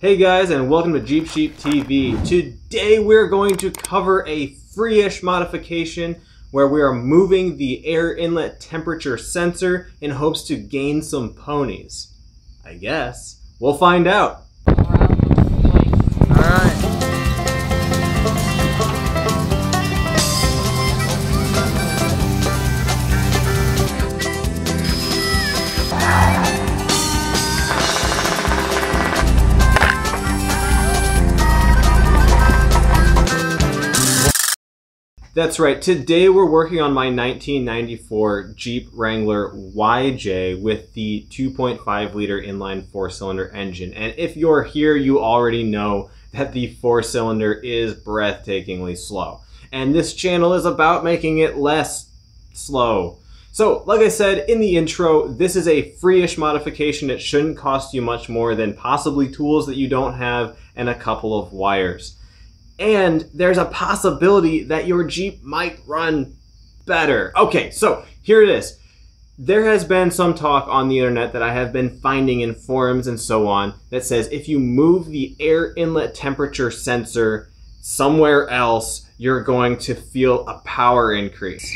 Hey guys, and welcome to Jeep Sheep TV. Today we're going to cover a free-ish modification where we are moving the air inlet temperature sensor in hopes to gain some ponies. I guess. We'll find out. Alright. That's right, today we're working on my 1994 Jeep Wrangler YJ with the 2.5 liter inline 4-cylinder engine. And if you're here, you already know that the 4-cylinder is breathtakingly slow. And this channel is about making it less slow. So, like I said in the intro, this is a free-ish modification. It shouldn't cost you much more than possibly tools that you don't have and a couple of wires. And there's a possibility that your Jeep might run better. Okay, so here it is. There has been some talk on the internet that I have been finding in forums and so on that says if you move the air inlet temperature sensor somewhere else, you're going to feel a power increase.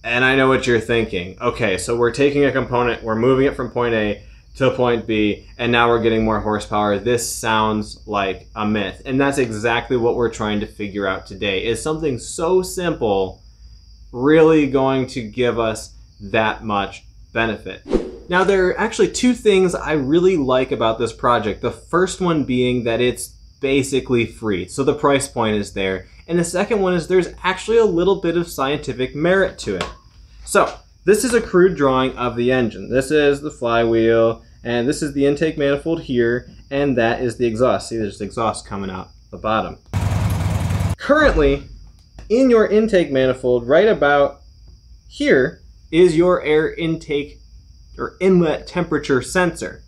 And I know what you're thinking. Okay, so we're taking a component, we're moving it from point A to point B, and now we're getting more horsepower. This sounds like a myth. And that's exactly what we're trying to figure out today. Is something so simple really going to give us that much benefit? Now, there are actually two things I really like about this project. The first one being that it's basically free, so the price point is there. And the second one is there's actually a little bit of scientific merit to it. So, this is a crude drawing of the engine. This is the flywheel, and this is the intake manifold here, and that is the exhaust. See, there's exhaust coming out the bottom. Currently, in your intake manifold, right about here, is your air intake or inlet temperature sensor.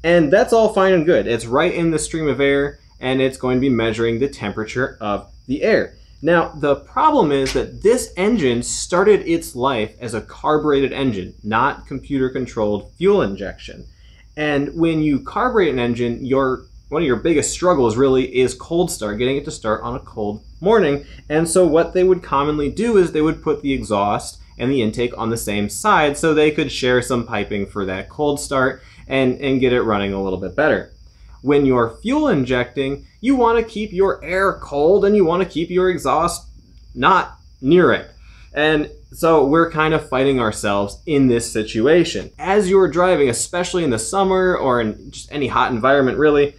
And that's all fine and good. It's right in the stream of air, and it's going to be measuring the temperature of the air. Now, the problem is that this engine started its life as a carbureted engine, not computer-controlled fuel injection. And when you carburate an engine, one of your biggest struggles really is cold start, getting it to start on a cold morning. And so what they would commonly do is they would put the exhaust and the intake on the same side so they could share some piping for that cold start and get it running a little bit better. When you're fuel injecting, you want to keep your air cold and you want to keep your exhaust not near it. And so we're kind of fighting ourselves in this situation. As you're driving, especially in the summer or in just any hot environment really,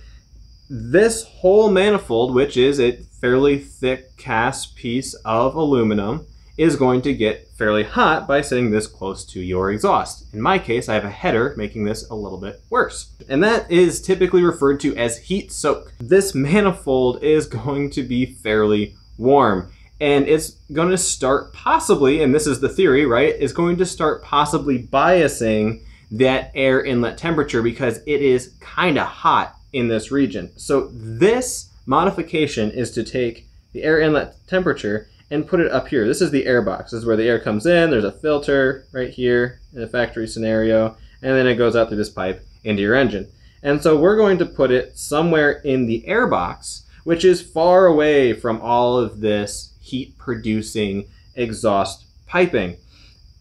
this whole manifold, which is a fairly thick cast piece of aluminum, is going to get fairly hot by sitting this close to your exhaust. In my case, I have a header making this a little bit worse. And that is typically referred to as heat soak. This manifold is going to be fairly warm. And it's going to start possibly, and this is the theory, right, is going to start possibly biasing that air inlet temperature because it is kind of hot in this region. So this modification is to take the air inlet temperature and put it up here. This is the air box. This is where the air comes in. There's a filter right here in a factory scenario, and then it goes out through this pipe into your engine. And so we're going to put it somewhere in the air box, which is far away from all of this heat-producing exhaust piping.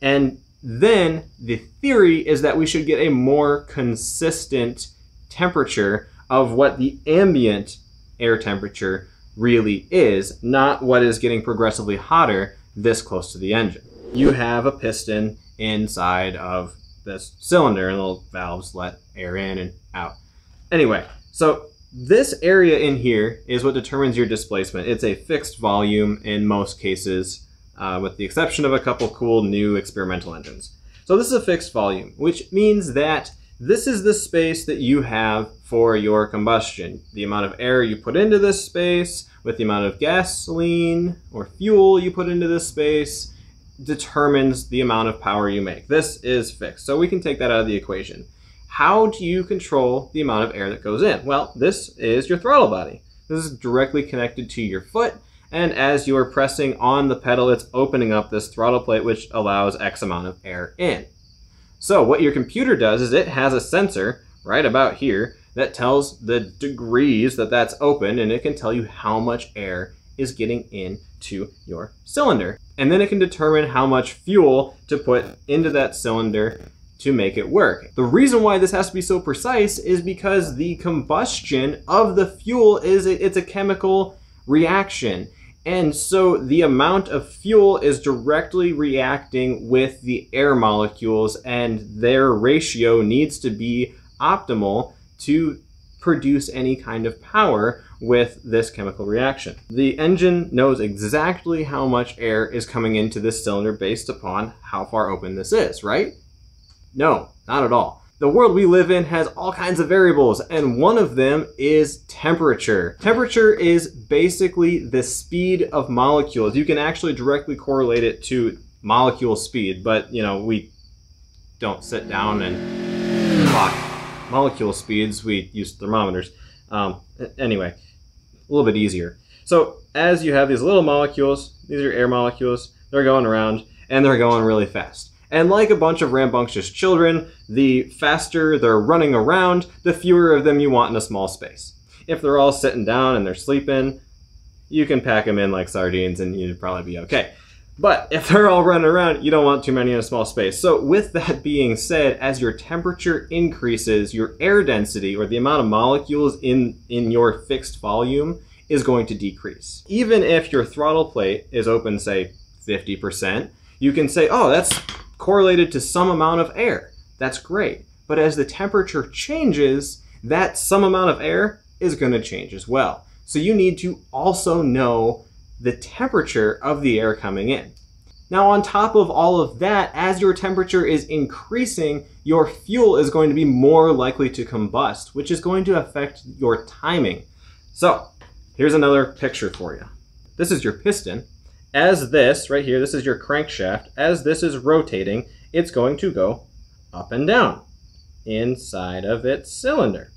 And then the theory is that we should get a more consistent temperature of what the ambient air temperature really is, not what is getting progressively hotter this close to the engine. You have a piston inside of this cylinder and little valves let air in and out. Anyway, so this area in here is what determines your displacement. It's a fixed volume in most cases, with the exception of a couple cool new experimental engines. So this is a fixed volume, which means that this is the space that you have for your combustion. The amount of air you put into this space with the amount of gasoline or fuel you put into this space determines the amount of power you make. This is fixed, so we can take that out of the equation. How do you control the amount of air that goes in? Well, this is your throttle body. This is directly connected to your foot, and as you are pressing on the pedal, it's opening up this throttle plate, which allows X amount of air in. So what your computer does is it has a sensor right about here that tells the degrees that that's open, and it can tell you how much air is getting into your cylinder. And then it can determine how much fuel to put into that cylinder to make it work. The reason why this has to be so precise is because the combustion of the fuel it's a chemical reaction. And so the amount of fuel is directly reacting with the air molecules, and their ratio needs to be optimal to produce any kind of power with this chemical reaction. The engine knows exactly how much air is coming into this cylinder based upon how far open this is, right? No, not at all. The world we live in has all kinds of variables, and one of them is temperature. Temperature is basically the speed of molecules. You can actually directly correlate it to molecule speed, but we don't sit down and clock molecule speeds. We use thermometers. Anyway, a little bit easier. So as you have these little molecules, these are air molecules, they're going around and they're going really fast. And like a bunch of rambunctious children, the faster they're running around, the fewer of them you want in a small space. If they're all sitting down and they're sleeping, you can pack them in like sardines and you'd probably be okay. But if they're all running around, you don't want too many in a small space. So with that being said, as your temperature increases, your air density, or the amount of molecules in your fixed volume, is going to decrease. Even if your throttle plate is open, say 50%, you can say, oh, that's correlated to some amount of air. That's great. But as the temperature changes, that some amount of air is going to change as well. So you need to also know the temperature of the air coming in. Now, on top of all of that, as your temperature is increasing, your fuel is going to be more likely to combust, which is going to affect your timing. So here's another picture for you. This is your piston. As this, right here, this is your crankshaft. As this is rotating, it's going to go up and down inside of its cylinder.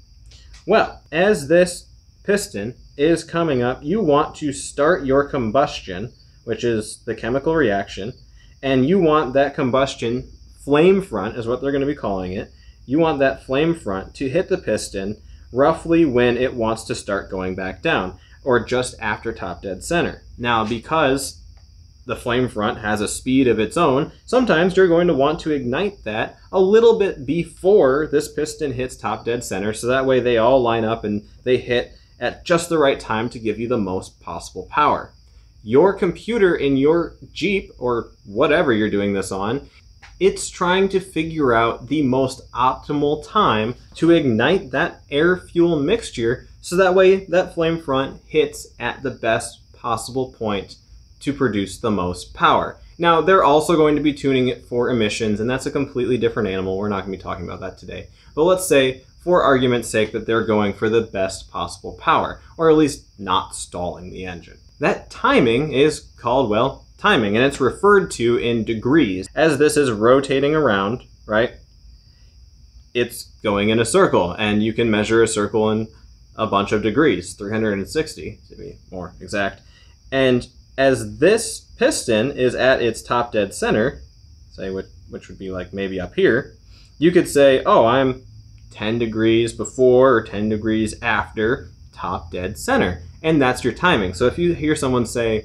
Well, as this piston is coming up, you want to start your combustion, which is the chemical reaction, and you want that combustion flame front, is what they're going to be calling it. You want that flame front to hit the piston roughly when it wants to start going back down, or just after top dead center. Now, because the flame front has a speed of its own, sometimes you're going to want to ignite that a little bit before this piston hits top dead center, so that way they all line up and they hit at just the right time to give you the most possible power. Your computer in your Jeep, or whatever you're doing this on, it's trying to figure out the most optimal time to ignite that air-fuel mixture, so that way that flame front hits at the best possible point to produce the most power. Now, they're also going to be tuning it for emissions, and that's a completely different animal. We're not going to be talking about that today. But let's say, for argument's sake, that they're going for the best possible power, or at least not stalling the engine. That timing is called, well, timing, and it's referred to in degrees. As this is rotating around, right, it's going in a circle, and you can measure a circle in a bunch of degrees, 360 to be more exact. And as this piston is at its top dead center, say which would be like maybe up here, you could say, oh, I'm 10 degrees before or 10 degrees after top dead center. And that's your timing. So if you hear someone say,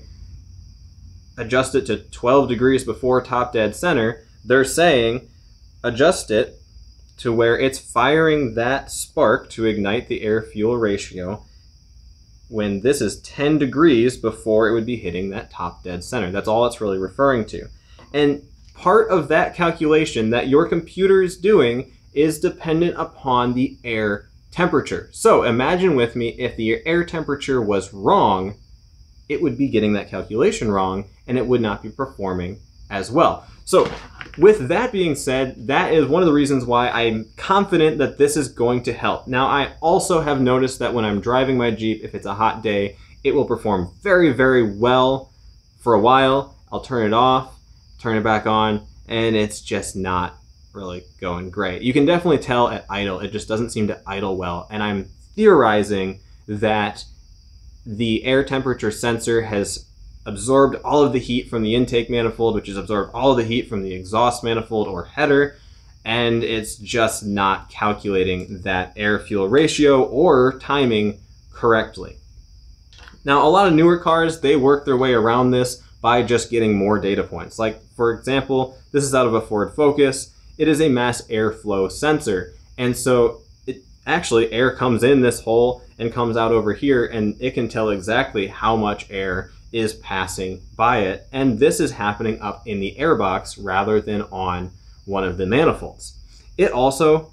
adjust it to 12 degrees before top dead center, they're saying, adjust it to where it's firing that spark to ignite the air-fuel ratio when this is 10 degrees before it would be hitting that top dead center. That's all it's really referring to. And part of that calculation that your computer is doing is dependent upon the air temperature. So imagine with me, if the air temperature was wrong, it would be getting that calculation wrong, and it would not be performing as well. So with that being said, that is one of the reasons why I'm confident that this is going to help. Now, I also have noticed that when I'm driving my Jeep, if it's a hot day, it will perform very, very well for a while. I'll turn it off, turn it back on, and it's just not really going great. You can definitely tell at idle, it just doesn't seem to idle well. And I'm theorizing that the air temperature sensor has absorbed all of the heat from the intake manifold, which has absorbed all of the heat from the exhaust manifold or header, and it's just not calculating that air-fuel ratio or timing correctly. Now, a lot of newer cars, they work their way around this by just getting more data points. Like, for example, this is out of a Ford Focus. It is a mass airflow sensor. And so actually air comes in this hole and comes out over here, and it can tell exactly how much air is passing by it. And this is happening up in the air box rather than on one of the manifolds. It also,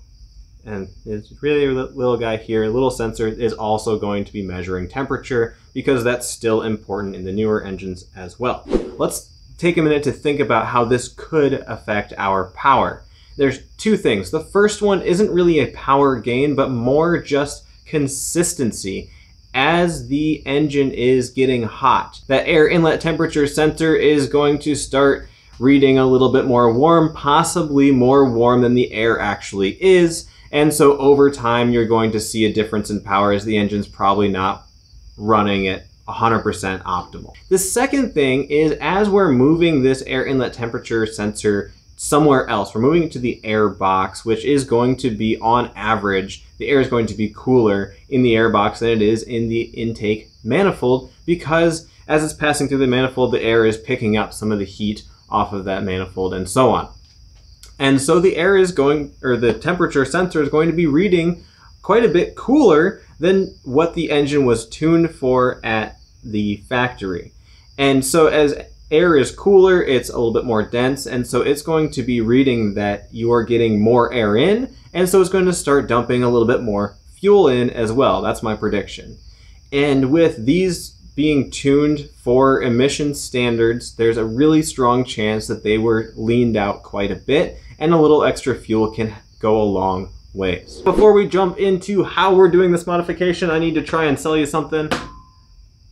and it's really a little guy here, little sensor, is also going to be measuring temperature, because that's still important in the newer engines as well. Let's take a minute to think about how this could affect our power. There's two things. The first one isn't really a power gain, but more just consistency. As the engine is getting hot, that air inlet temperature sensor is going to start reading a little bit more warm, possibly more warm than the air actually is. And so over time, you're going to see a difference in power as the engine's probably not running at 100% optimal. The second thing is, as we're moving this air inlet temperature sensor somewhere else, we're moving it to the air box, which is going to be, on average, the air is going to be cooler in the air box than it is in the intake manifold, because as it's passing through the manifold, the air is picking up some of the heat off of that manifold and so on. And so the air is going, or the temperature sensor is going to be reading quite a bit cooler than what the engine was tuned for at the factory. And so as air is cooler, it's a little bit more dense, and so it's going to be reading that you are getting more air in, and so it's going to start dumping a little bit more fuel in as well. That's my prediction. And with these being tuned for emission standards, there's a really strong chance that they were leaned out quite a bit, and a little extra fuel can go a long ways. Before we jump into how we're doing this modification, I need to try and sell you something.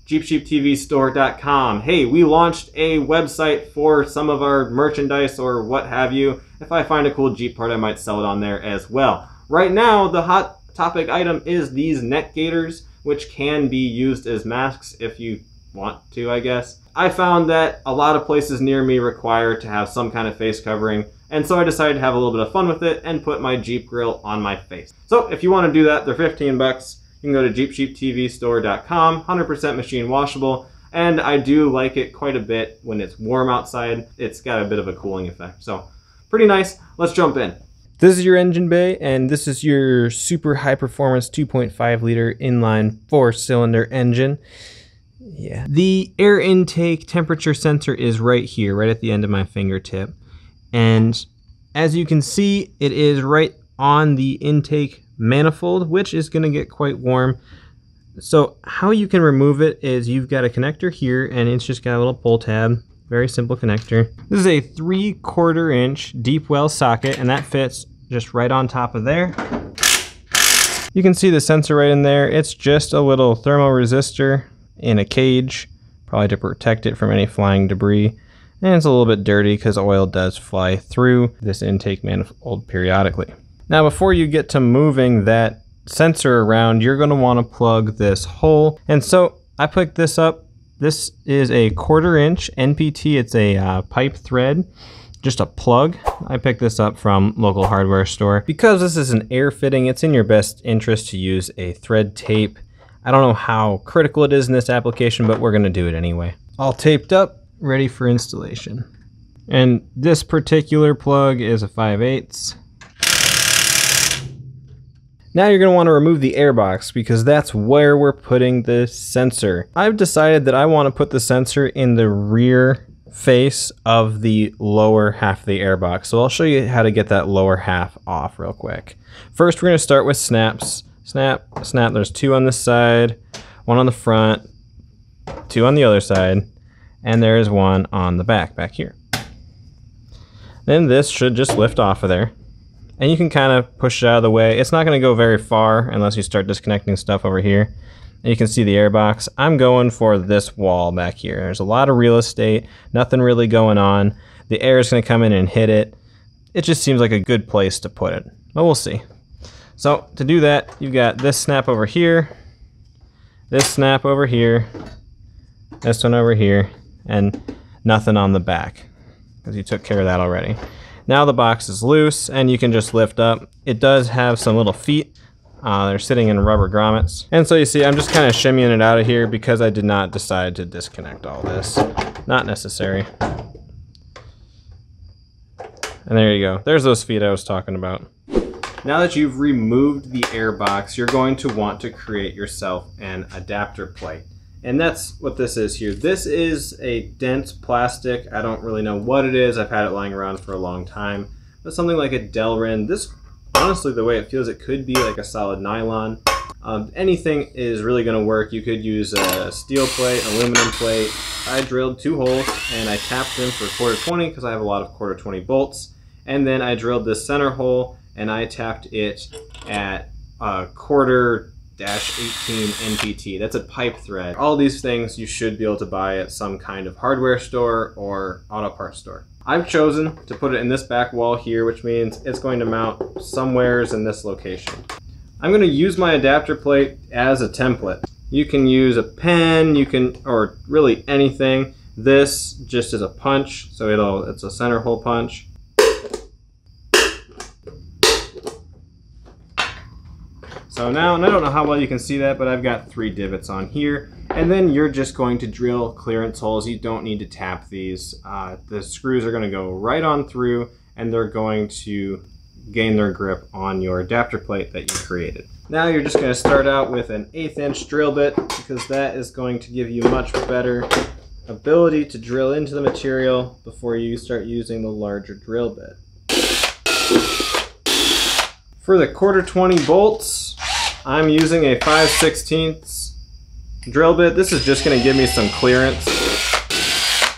JeepSheepTVStore.com. Hey, we launched a website for some of our merchandise or what have you. If I find a cool Jeep part, I might sell it on there as well. Right now, the hot topic item is these neck gaiters, which can be used as masks if you want to, I guess. I found that a lot of places near me require to have some kind of face covering, and so I decided to have a little bit of fun with it and put my Jeep grill on my face. So if you want to do that, they're 15 bucks. You can go to JeepSheepTVStore.com, 100% machine washable, and I do like it quite a bit when it's warm outside. It's got a bit of a cooling effect, so pretty nice. Let's jump in. This is your engine bay, and this is your super high performance 2.5 liter inline 4-cylinder engine. Yeah. The air intake temperature sensor is right here, right at the end of my fingertip. And as you can see, it is right on the intake manifold, which is going to get quite warm. So how you can remove it is you've got a connector here, and it's just got a little pull tab. Very simple connector. This is a 3/4 inch deep well socket, and that fits just right on top of there. You can see the sensor right in there. It's just a little thermal resistor in a cage, probably to protect it from any flying debris. And it's a little bit dirty because oil does fly through this intake manifold periodically. Now, before you get to moving that sensor around, you're going to want to plug this hole. And so I picked this up. This is a 1/4 inch NPT. It's a pipe thread, just a plug. I picked this up from local hardware store. Because this is an air fitting, it's in your best interest to use a thread tape. I don't know how critical it is in this application, but we're going to do it anyway. All taped up, ready for installation. And this particular plug is a 5/8. Now you're going to want to remove the air box, because that's where we're putting the sensor. I've decided that I want to put the sensor in the rear face of the lower half of the air box. So I'll show you how to get that lower half off real quick. First, we're going to start with snaps. Snap, snap. There's 2 on this side, 1 on the front, 2 on the other side, and there's 1 on the back here. Then this should just lift off of there. And you can kind of push it out of the way. It's not going to go very far unless you start disconnecting stuff over here. And you can see the air box. I'm going for this wall back here. There's a lot of real estate, nothing really going on. The air is going to come in and hit it. It just seems like a good place to put it, but we'll see. So to do that, you've got this snap over here, this snap over here, this one over here, and nothing on the back, because you took care of that already. Now the box is loose and you can just lift up. It does have some little feet. They're sitting in rubber grommets. And so you see, I'm just kind of shimmying it out of here because I did not decide to disconnect all this. Not necessary. And there you go. There's those feet I was talking about. Now that you've removed the air box, you're going to want to create yourself an adapter plate. And that's what this is here. This is a dense plastic. I don't really know what it is. I've had it lying around for a long time. But something like a Delrin. This, honestly, the way it feels, it could be like a solid nylon. Anything is really going to work. You could use a steel plate, aluminum plate. I drilled 2 holes and I tapped them for 1/4-20 because I have a lot of 1/4-20 bolts. And then I drilled this center hole and I tapped it at 1/4-18 NPT. That's a pipe thread. All these things you should be able to buy at some kind of hardware store or auto parts store. I've chosen to put it in this back wall here, which means it's going to mount somewheres in this location. I'm going to use my adapter plate as a template. You can use a pen, or really anything. This just is a punch, so it's a center hole punch. So now, and I don't know how well you can see that, but I've got 3 divots on here. And then you're just going to drill clearance holes. You don't need to tap these. The screws are going to go right on through and they're going to gain their grip on your adapter plate that you created. Now you're just going to start out with an 1/8 inch drill bit because that is going to give you much better ability to drill into the material before you start using the larger drill bit. For the 1/4-20 bolts, I'm using a 5/16 drill bit. This is just going to give me some clearance.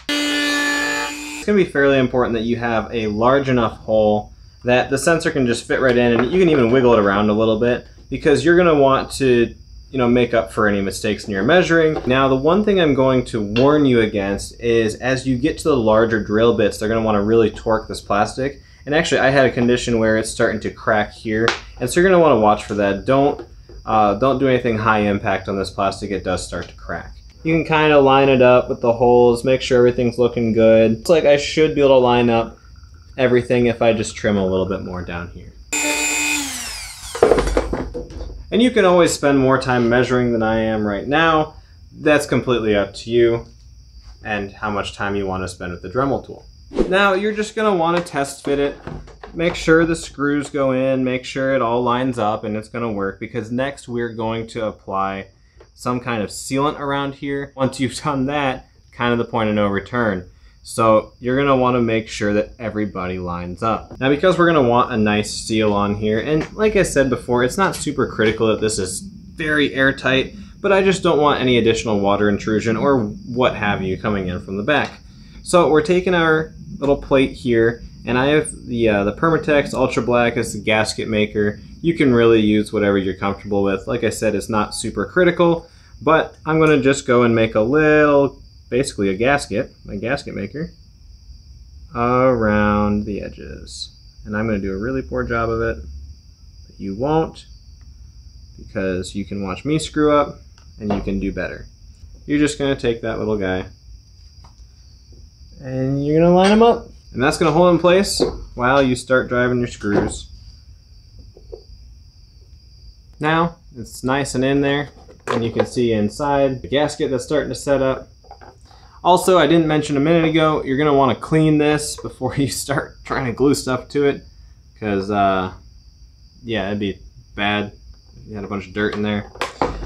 It's going to be fairly important that you have a large enough hole that the sensor can just fit right in, and you can even wiggle it around a little bit because you're going to want to, make up for any mistakes in your measuring. Now, the one thing I'm going to warn you against is as you get to the larger drill bits, they're going to want to really torque this plastic. And actually, I had a condition where it's starting to crack here, and so you're going to want to watch for that. Don't do anything high impact on this plastic. It does start to crack. You can kind of line it up with the holes, make sure everything's looking good. It's like I should be able to line up everything if I just trim a little bit more down here. And you can always spend more time measuring than I am right now. That's completely up to you and how much time you want to spend with the Dremel tool. Now you're just going to want to test fit it. Make sure the screws go in, make sure it all lines up and it's going to work, because next we're going to apply some kind of sealant around here. Once you've done that, kind of the point of no return. So you're going to want to make sure that everybody lines up. Now, because we're going to want a nice seal on here, and like I said before, it's not super critical that this is very airtight, but I just don't want any additional water intrusion or what have you coming in from the back. So we're taking our little plate here, and I have the Permatex Ultra Black as the gasket maker. You can really use whatever you're comfortable with. Like I said, it's not super critical, but I'm going to just go and make a little, basically a gasket maker, around the edges. And I'm going to do a really poor job of it, but you won't, because you can watch me screw up and you can do better. You're just going to take that little guy and you're going to line them up. And that's going to hold in place while you start driving your screws. Now it's nice and in there, and you can see inside the gasket that's starting to set up. Also, I didn't mention a minute ago, you're going to want to clean this before you start trying to glue stuff to it, because yeah, it'd be bad if you had a bunch of dirt in there.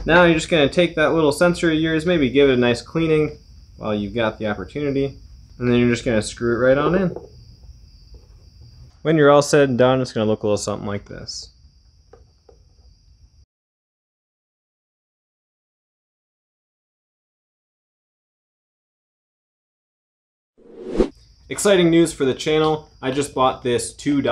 Now you're just going to take that little sensor of yours, maybe give it a nice cleaning while you've got the opportunity, and then you're just going to screw it right on in. When you're all said and done, it's going to look a little something like this. Exciting news for the channel. I just bought this $2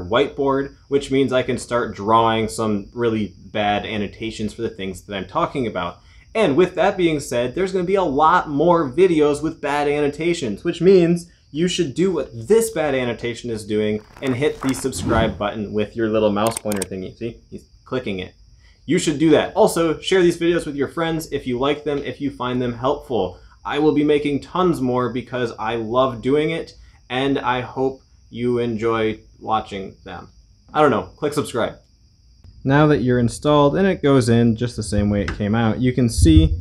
whiteboard, which means I can start drawing some really bad annotations for the things that I'm talking about. And with that being said, there's going to be a lot more videos with bad annotations, which means you should do what this bad annotation is doing and hit the subscribe button with your little mouse pointer thingy. See, he's clicking it. You should do that. Also, share these videos with your friends if you like them, if you find them helpful. I will be making tons more because I love doing it, and I hope you enjoy watching them. I don't know, click subscribe. Now that you're installed and it goes in just the same way it came out, you can see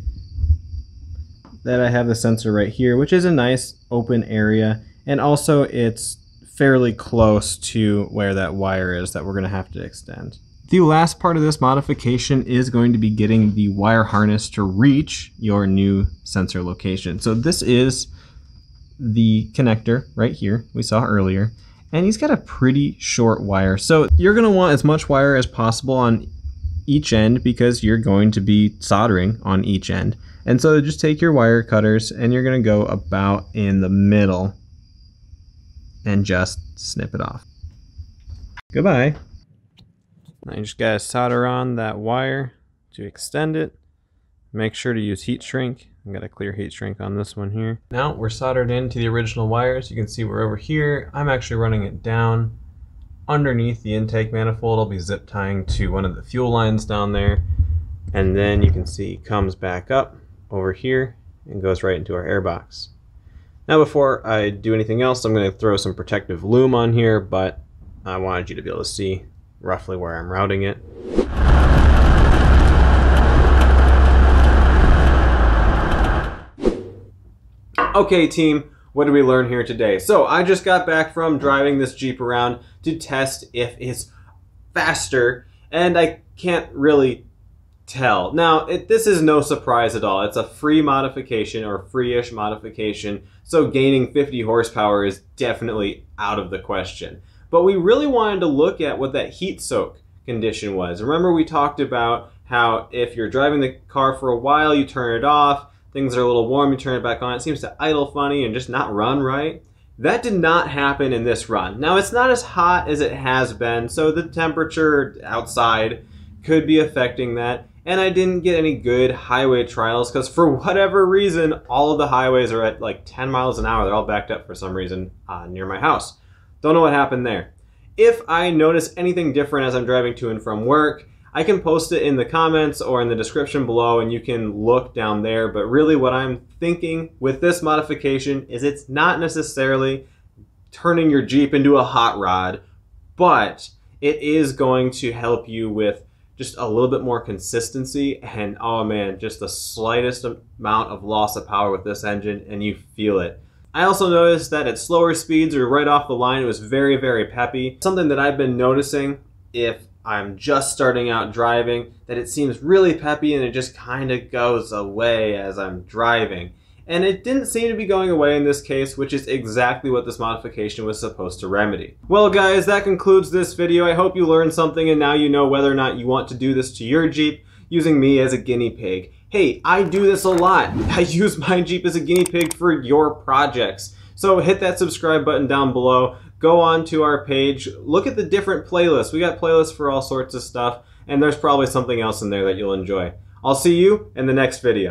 that I have the sensor right here, which is a nice open area, and also it's fairly close to where that wire is that we're going to have to extend. The last part of this modification is going to be getting the wire harness to reach your new sensor location. So this is the connector right here we saw earlier, and he's got a pretty short wire. So you're going to want as much wire as possible on each end because you're going to be soldering on each end. And so just take your wire cutters and you're going to go about in the middle and just snip it off. Goodbye. Now you just got to solder on that wire to extend it. Make sure to use heat shrink. I've got a clear heat shrink on this one here. Now we're soldered into the original wires. You can see we're over here. I'm actually running it down underneath the intake manifold. I'll be zip tying to one of the fuel lines down there. And then you can see it comes back up over here and goes right into our air box. Now before I do anything else, I'm going to throw some protective loom on here, but I wanted you to be able to see roughly where I'm routing it. Okay team, what did we learn here today? So I just got back from driving this Jeep around to test if it's faster, and I can't really tell. Now, this is no surprise at all. It's a free modification or free-ish modification, so gaining 50 horsepower is definitely out of the question. But we really wanted to look at what that heat soak condition was. Remember we talked about how if you're driving the car for a while, you turn it off, things are a little warm, you turn it back on, it seems to idle funny and just not run right. That did not happen in this run. Now it's not as hot as it has been, so the temperature outside could be affecting that. And I didn't get any good highway trials because for whatever reason, all of the highways are at like 10 miles an hour. They're all backed up for some reason near my house. Don't know what happened there. If I notice anything different as I'm driving to and from work, I can post it in the comments or in the description below and you can look down there. But really what I'm thinking with this modification is it's not necessarily turning your Jeep into a hot rod, but it is going to help you with just a little bit more consistency, and oh man, just the slightest amount of loss of power with this engine and you feel it. I also noticed that at slower speeds or right off the line, it was very, very peppy. Something that I've been noticing if I'm just starting out driving, that it seems really peppy and it just kind of goes away as I'm driving. And it didn't seem to be going away in this case, which is exactly what this modification was supposed to remedy. Well guys, that concludes this video. I hope you learned something and now you know whether or not you want to do this to your Jeep using me as a guinea pig. Hey, I do this a lot. I use my Jeep as a guinea pig for your projects. So hit that subscribe button down below. Go on to our page. Look at the different playlists. We got playlists for all sorts of stuff, and there's probably something else in there that you'll enjoy. I'll see you in the next video.